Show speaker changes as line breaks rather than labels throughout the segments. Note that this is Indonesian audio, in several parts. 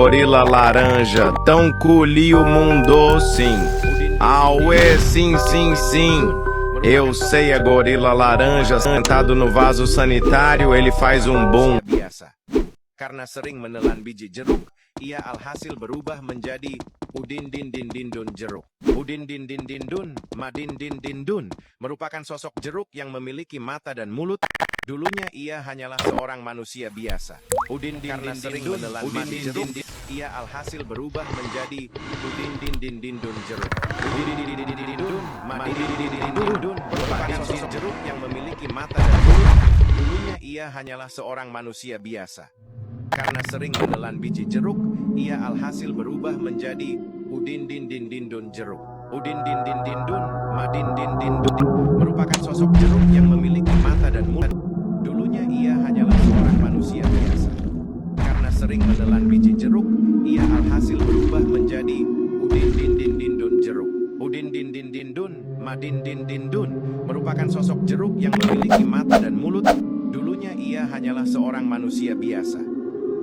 Gorila laranja, tão colhi o mundo, sim. Auê, sim, sim, sim. Eu sei, é gorila laranja sentado no vaso sanitário, ele faz boom.
Biasa. Karena sering menelan biji jeruk, ia alhasil berubah menjadi Udin Din Din Din Dun jeruk. Udin Din Din Din Dun, Madin Din Din Dun, merupakan sosok jeruk yang memiliki mata dan mulut. Dulunya ia hanyalah seorang manusia biasa. Udin Din Din Din Dun menelan biji jeruk, ia alhasil berubah menjadi Udin Din Din Din Dun jeruk. Udin Din Din Din Dun, Madin Din Din Din Dun, merupakan sosok jeruk yang memiliki mata dan mulut. Dulunya ia hanyalah seorang manusia biasa. Karena sering menelan biji jeruk, ia alhasil berubah menjadi Udin Din Din Din Dun jeruk. Udin Din Din Din Dun, Madin Din Din Dun, merupakan sosok jeruk yang memiliki mata dan mulut. Dulunya ia hanyalah seorang manusia biasa. Karena sering menelan biji jeruk, ia alhasil berubah menjadi Udin Din Din Din Dun jeruk. Udin Din Din Din Dun, Madin Din Din Dun, merupakan sosok jeruk yang memiliki mata dan mulut. Dulunya ia hanyalah seorang manusia biasa.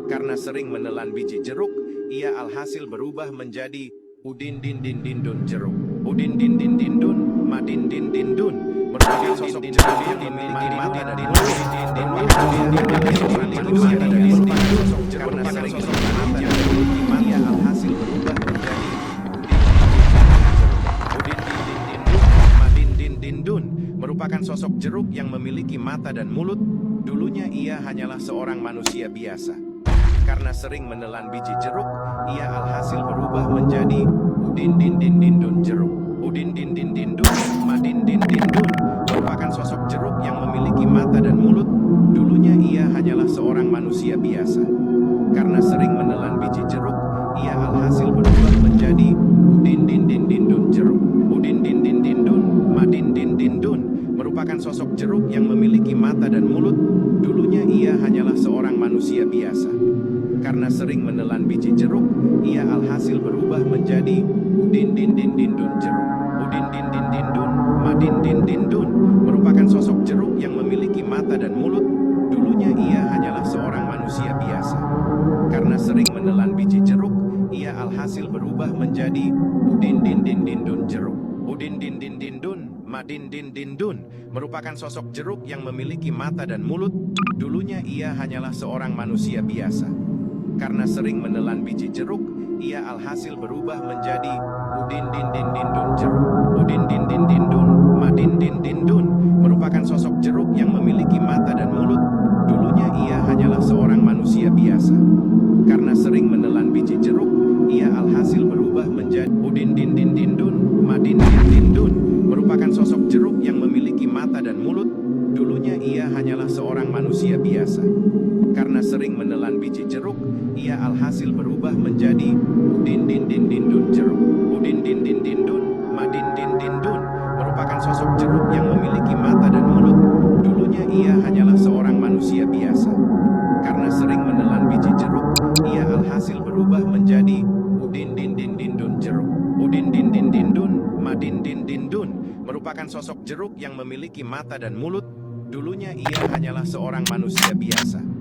Karena sering menelan biji jeruk, ia alhasil berubah menjadi Udin Din Din Din Dun jeruk. Udin Din Din Din Dun, Madin Din Din Dun, merupakan sosok jeruk yang memiliki mata dan mulut. Karena sering menelan biji jeruk, ia alhasil berubah menjadi Udin Din Din Din Dun, Madin Din Din Dun, merupakan sosok jeruk yang memiliki mata dan mulut. Dulunya ia hanyalah seorang manusia biasa. Karena sering menelan biji jeruk, ia alhasil berubah menjadi Udin Din Din Din Dun jeruk. Udin Din Din Din Dun, Madin Din Din Dun, merupakan sosok jeruk yang memiliki mata dan mulut. Dulunya ia hanyalah seorang manusia biasa. Karena sering menelan biji jeruk, ia alhasil berubah menjadi Udin Din Din Din Dun jeruk. Udin Din Din Din Dun, Madin Din Din Dun, merupakan sosok jeruk yang memiliki mata dan mulut. Dulunya ia hanyalah seorang manusia biasa. Karena sering menelan biji jeruk, ia alhasil berubah menjadi Udin Din Din Din Dun jeruk. Udin Din Din Din Dun, Madin Din Din Dun, merupakan sosok jeruk yang memiliki mata dan mulut. Dulunya ia hanyalah seorang manusia biasa. Karena sering menelan biji jeruk, ia alhasil berubah menjadi Udin Din Din Din Dun jeruk. Udin Din Din Din Dun, Madin Din Din Dun, merupakan sosok jeruk yang memiliki mata dan mulut. Dulunya ia hanyalah seorang manusia biasa. Karena sering menelan biji jeruk, ia alhasil berubah menjadi Udin Din Din Din Dun jeruk. Udin Din Din Din Dun, Madin Din Din Dun, merupakan sosok jeruk yang memiliki mata dan mulut. Dulunya ia hanyalah seorang manusia biasa. Karena sering menelan biji jeruk, ia alhasil berubah menjadi Udin Din Din Din Dun, Madin Din Din Dun, merupakan sosok jeruk yang memiliki mata dan mulut. Dulunya ia hanyalah seorang manusia biasa. Karena sering menelan biji jeruk, ia alhasil berubah menjadi Udin Din Din Din Dun jeruk. Udin Din Din Din Dun, Madin Din Din Dun, merupakan sosok jeruk yang memiliki mata dan mulut. Dulunya ia hanyalah seorang manusia biasa. Karena sering menelan biji jeruk, ia alhasil berubah menjadi Udin Din Din Din Dun jeruk. Udin Din Din Din Dun, Madin Din Din Dun, merupakan sosok jeruk yang memiliki mata dan mulut. Dulunya ia hanyalah seorang manusia biasa.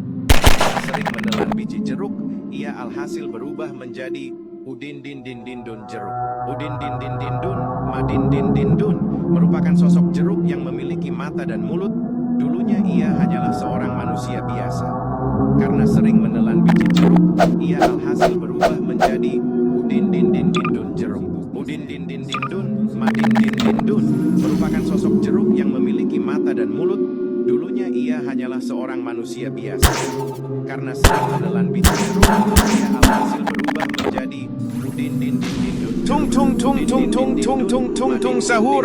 sering menelan biji jeruk, ia alhasil berubah menjadi Udin Din Din Din Dun jeruk. Udin Din Din Din Dun, Madin Din Din Dun merupakan sosok jeruk yang memiliki mata dan mulut. Dulunya ia hanyalah seorang manusia biasa. Karena sering menelan biji jeruk, ia alhasil berubah menjadi Udin Din Din Din Dun jeruk. Udin Din Din Din Dun, Madin Din Din Dun merupakan sosok jeruk yang memiliki mata dan mulut. Dulunya ia hanyalah seorang manusia biasa. Karena sering menelan biji jeruk, ia alhasil berubah menjadi Udin Din Din Din Dun.
Tung tung tung tung tung tung tung tung tung sahur.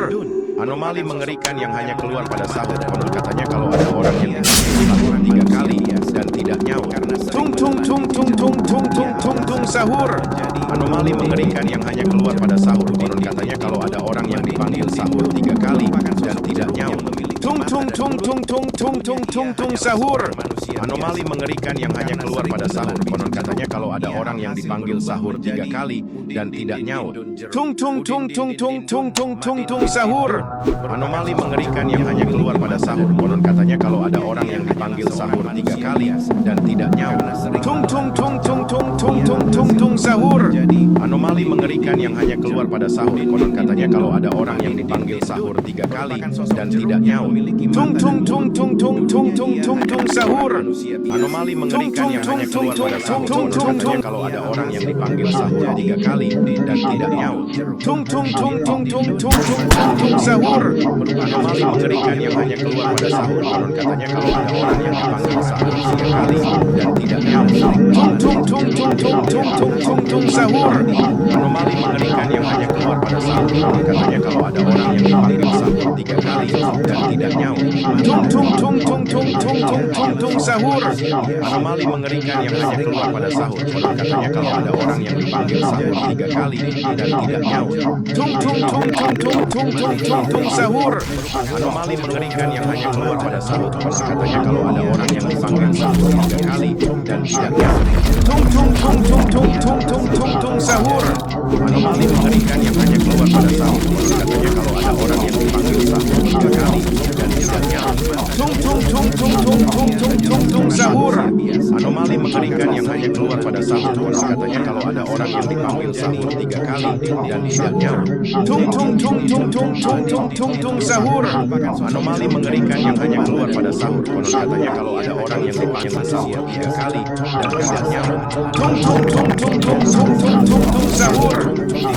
Anomali mengerikan yang hanya keluar pada sahur. Konon katanya kalau ada orang yang sahur 3 kali dan tidak nyawa. Tung tung tung tung tung tung tung tung tung sahur. Anomali mengerikan yang hanya keluar pada sahur. Konon katanya kalau ada orang yang dipanggil sahur 3 kali dan tidak nyawa. Tung tung tung tung tung tung tung tung tung sahur. Anomali mengerikan yang hanya keluar pada sahur. Konon katanya kalau ada orang yang dipanggil sahur 3 kali dan tidak nyawa. Tung tung tung tung tung tung tung tung tung sahur. Anomali mengerikan yang hanya keluar pada sahur. Konon katanya kalau ada orang yang dipanggil sahur 3 kali dan tidak nyawa. Tung tung tung tung tung tung tung tung tung sahur. Anomali mengerikan yang hanya keluar pada sahur. Konon katanya kalau ada orang yang dipanggil sahur 3 kali dan tidak nyawa. Tung tung tung tung tung tung tung tung tung sahur. Anomali mengerikan yang hanya keluar pada sahur. Konon katanya kalau ada orang yang dipanggil sahur 3 kali dan tidak nyawa. Tung tung tung tung tung tung tung tung tung sahur. Anomali mengerikan yang hanya keluar pada sahur. Konon katanya kalau ada orang yang dipanggil sahur 3 kali dan tidak nyawa. Tung tung tung tung tung tung tung tung tung sahur. Anomali mengerikan yang hanya keluar pada sahur. Konon katanya kalau ada orang yang dipanggil sahur 3 kali dan tidak nyawa. Tung tung tung tung tung tung tung tung tung sahur. Anomali mengerikan yang hanya keluar pada sahur. Konon katanya kalau ada orang yang dipanggil sahur 3 kali dan tidak nyawa. Tung tung tung tung tung tung tung tung tung sahur. Anomali mengerikan yang hanya keluar pada sahur. Konon katanya kalau ada orang yang dipanggil sahur 3 kali dan tidak nyawa. Tung tung tung tung tung tung tung tung tung sahur. Anomali mengerikan yang hanya keluar pada sahur. Konon katanya kalau ada orang yang dipanggil sahur 3 kali dan tidak nyawa. Tung tung tung tung tung tung tung tung tung sahur. Anomali mengerikan yang hanya keluar pada sahur. Konon katanya kalau ada orang yang dipanggil sahur 3 kali dan tidak nyawa. Tung tung tung tung tung tung tung tung tung sahur. Anomali mengerikan yang hanya keluar pada sahur. Konon katanya kalau ada orang yang dipanggil sahur 3 kali dan tidak nyawa. Tung tung tung tung tung tung tung tung tung sahur. Anomali mengerikan yang hanya keluar pada sahur. Konon katanya kalau ada orang yang dipanggil sahur 3 kali dan tidak nyawa. Tung tung tung tung tung tung tung tung tung sahur. Anomali mengerikan yang hanya keluar pada sahur. Konon katanya kalau ada orang yang dipanggil sahur 3 kali dan tidak nyawa. Tung tung tung tung tung tung tung sahur. Anomali mengerikan yang hanya keluar pada sahur. Konon katanya kalau ada orang yang dipanggil sahur 3 kali dan tidak nyawa. Tung tung tung tung tung tung tung tung tung sahur.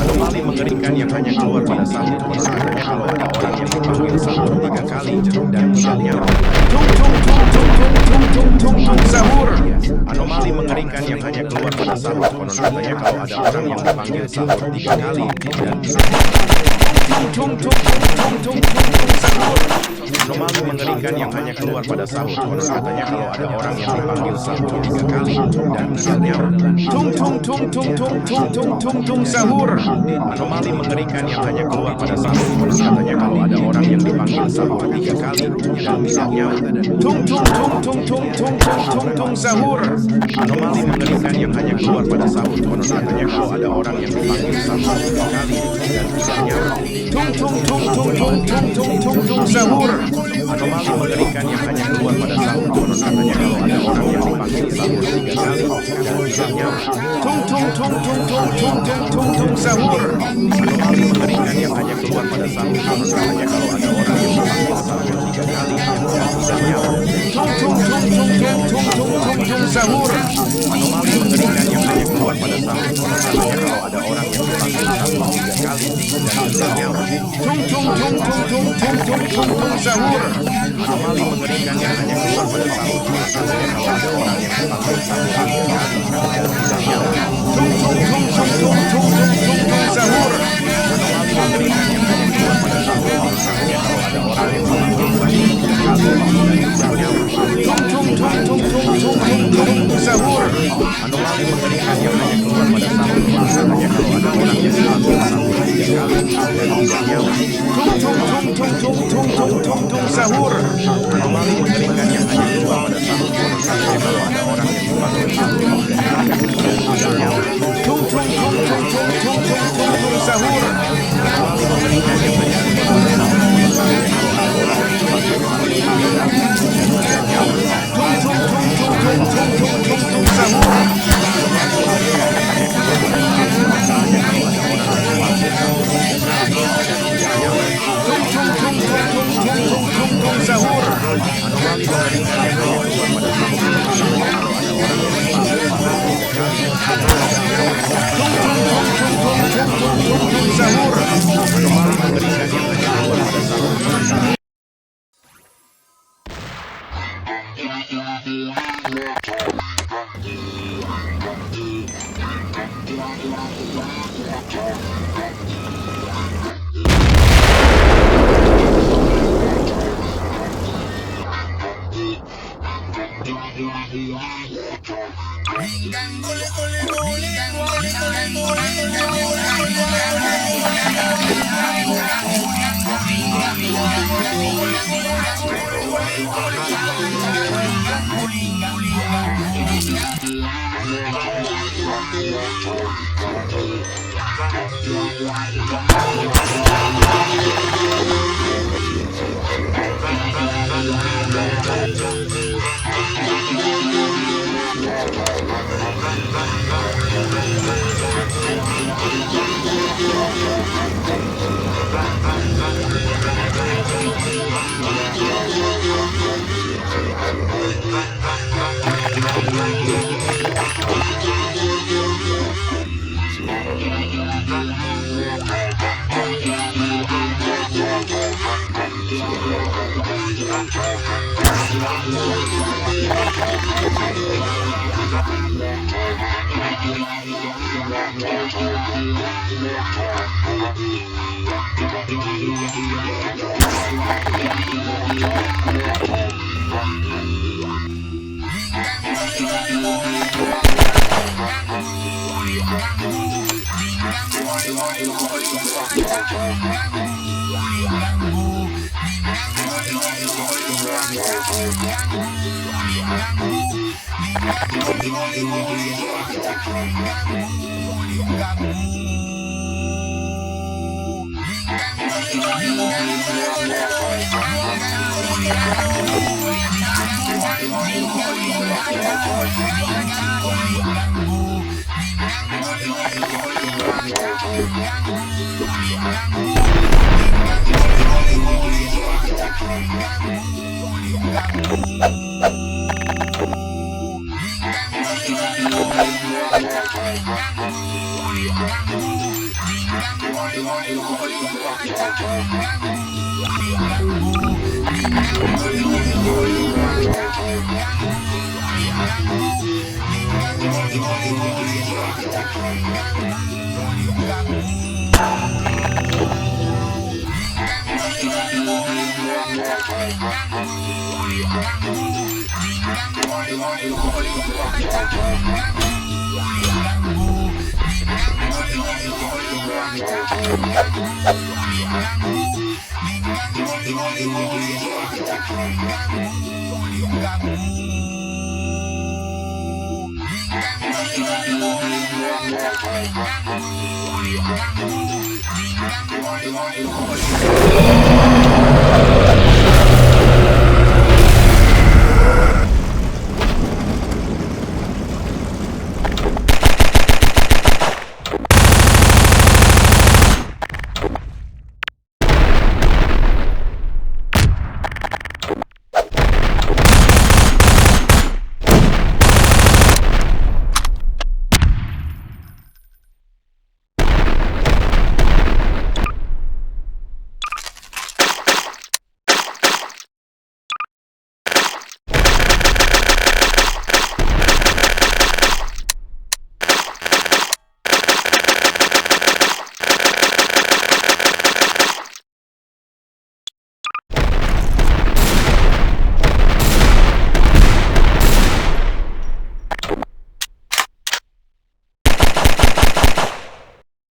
Anomali mengerikan yang hanya keluar pada sahur. Konon katanya kalau ada orang yang dipanggil sahur 3 kali dan tidak nyawa. Tung tung tung tung tung tung tung tung tung sahur. Anomali mengerikan yang hanya keluar pada sahur. Konon katanya kalau ada orang yang dipanggil sahur 3 kali dan tidak nyawa. Tung tung tung tung tung tung tung tung tung sahur. Anomali mengerikan yang hanya keluar pada sahur. Konon katanya kalau ada orang yang dipanggil sahur 3 kali dan tidak nyawa. Tung tung tung tung tung tung tung tung tung sahur. Anomali mengerikan yang hanya keluar pada sahur. Konon katanya kalau ada orang yang dipanggil sahur 3 kali dan tidak nyawa. Tung tung tung tung tung tung tung tung tung sahur. Anomali mengerikan yang hanya keluar pada sahur. Konon katanya kalau ada orang yang dipanggil sahur 3 kali dan tidak nyawa. Tung tung tung tung tung tung tung tung tung sahur. Anomali mengerikan yang hanya keluar pada sahur. Konon katanya kalau ada orang yang dipanggil sahur 3 kali dan tidak nyawa. Tung tung tung tung tung tung tung tung tung sahur. Anomali mengerikan yang hanya keluar pada sahur. Konon katanya kalau ada orang yang dipanggil sahur 3 kali dan tidak nyawa. Tung tung tung tung tung tung tung tung sahur. Anomali mengerikan yang hanya keluar pada sahur. Konon katanya kalau ada orang yang dipanggil sahur 3 kali dan tidak nyawa. Tung tung tung tung tung tung tung tung tung sahur. Anomali mengerikan yang hanya keluar pada sahur. Konon katanya kalau ada orang yang dipanggil sahur 3 kali dan tidak nyawa. Tung tung tung tung tung tung tung tung tung sahur. Anomali mengerikan yang hanya keluar pada sahur. Konon katanya kalau ada orang yang dipanggil sahur 3 kali dan tidak nyawa. Tung tung tung tung tung tung tung
Sahur kembali memberikan yang terbaik pada sahur.